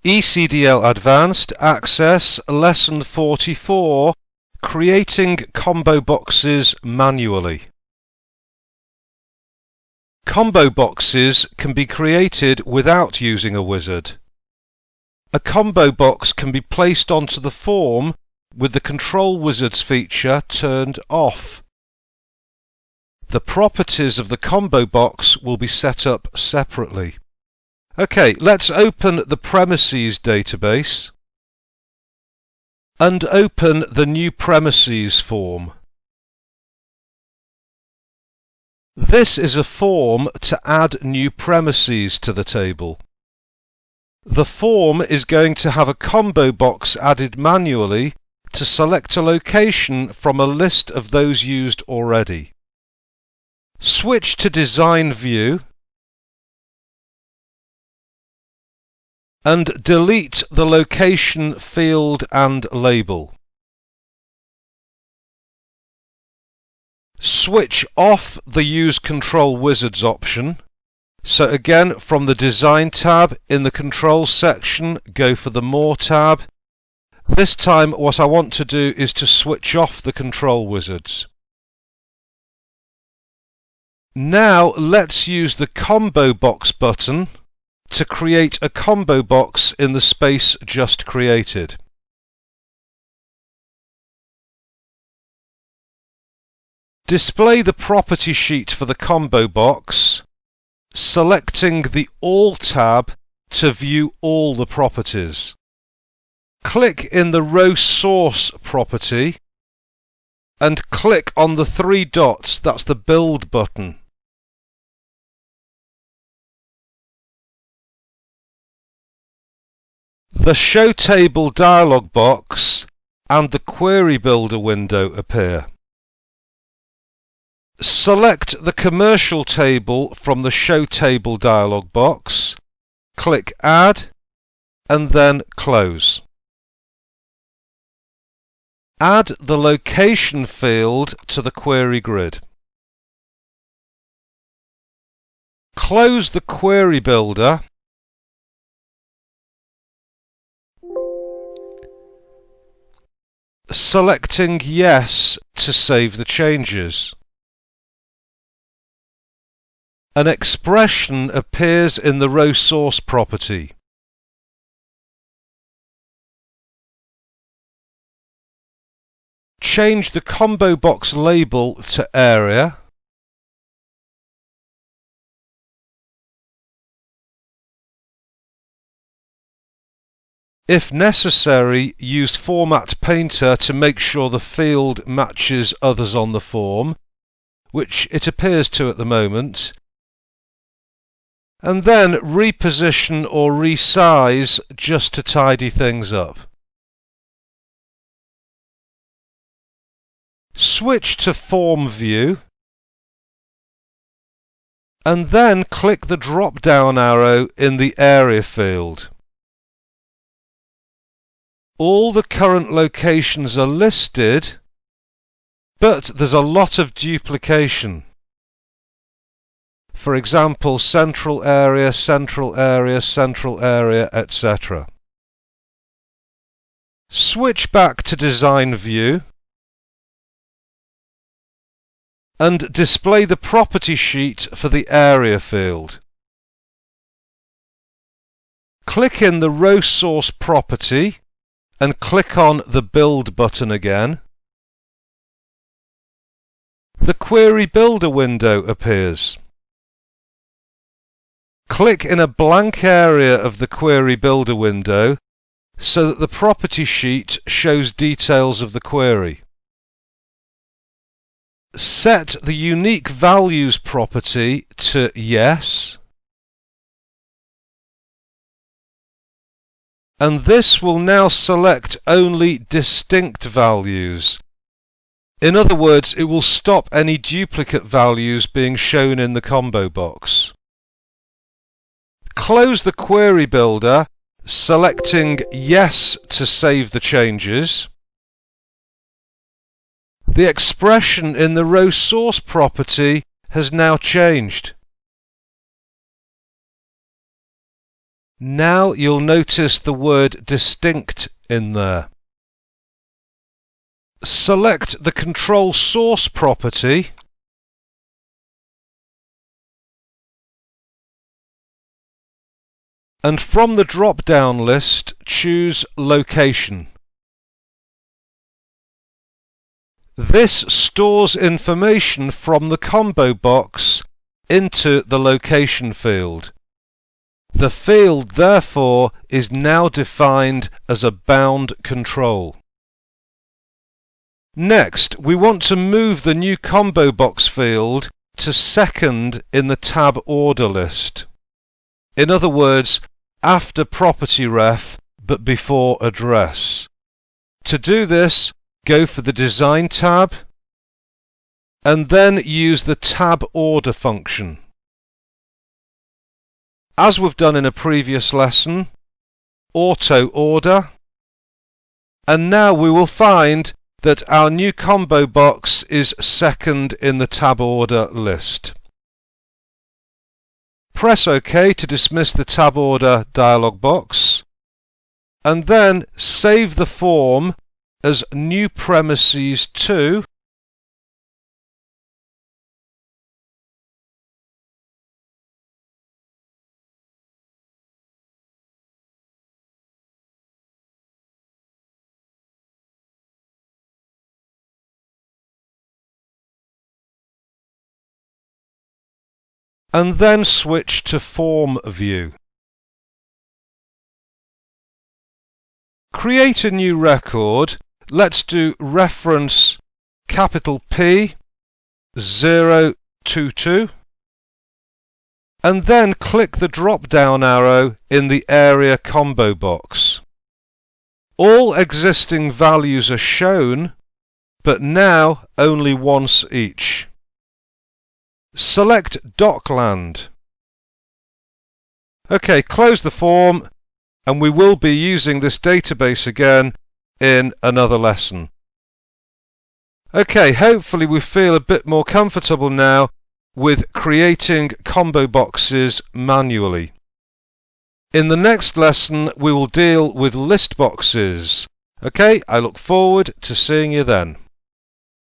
ECDL Advanced Access Lesson 44, Creating Combo Boxes Manually. Combo boxes can be created without using a wizard. A combo box can be placed onto the form with the Control Wizards feature turned off. The properties of the combo box will be set up separately. Okay, let's open the Premises database and open the New Premises form. This is a form to add new premises to the table. The form is going to have a combo box added manually to select a location from a list of those used already. Switch to Design View and delete the location field and label. Switch off the Use Control Wizards option. So again, from the Design tab in the Controls section, go for the More tab. This time what I want to do is to switch off the Control Wizards. Now let's use the Combo Box button to create a combo box in the space just created. Display the property sheet for the combo box, selecting the All tab to view all the properties. Click in the Row Source property and click on the three dots, that's the Build button. The Show Table dialog box and the Query Builder window appear. Select the Commercial table from the Show Table dialog box, click Add, and then Close. Add the Location field to the query grid. Close the Query Builder selecting Yes to save the changes. An expression appears in the Row Source property. Change the combo box label to Area. If necessary, use Format Painter to make sure the field matches others on the form, which it appears to at the moment, and then reposition or resize just to tidy things up. Switch to Form View and then click the drop-down arrow in the Area field. All the current locations are listed, but there's a lot of duplication. For example, central area, central area, central area, etc. Switch back to Design View and display the property sheet for the Area field. Click in the Row Source property and click on the Build button again. The Query Builder window appears. Click in a blank area of the Query Builder window so that the property sheet shows details of the query. Set the Unique Values property to Yes, and this will now select only distinct values. In other words, it will stop any duplicate values being shown in the combo box. Close the Query Builder, selecting Yes to save the changes. The expression in the Row Source property has now changed. Now you'll notice the word distinct in there. Select the control source property and from the drop-down list choose Location. This stores information from the combo box into the location field. The field, therefore, is now defined as a bound control. Next, we want to move the new combo box field to second in the tab order list. In other words, after property ref but before address. To do this, go for the Design tab and then use the tab order function. As we've done in a previous lesson, auto order, and now we will find that our new combo box is second in the tab order list. Press OK to dismiss the tab order dialog box, and then save the form as new premises 2 and then switch to Form View. Create a new record. Let's do reference capital P 022 and then click the drop-down arrow in the area combo box. All existing values are shown, but now only once each. Select Dockland. OK, close the form, and we will be using this database again in another lesson. OK, hopefully we feel a bit more comfortable now with creating combo boxes manually. In the next lesson we will deal with list boxes. OK, I look forward to seeing you then.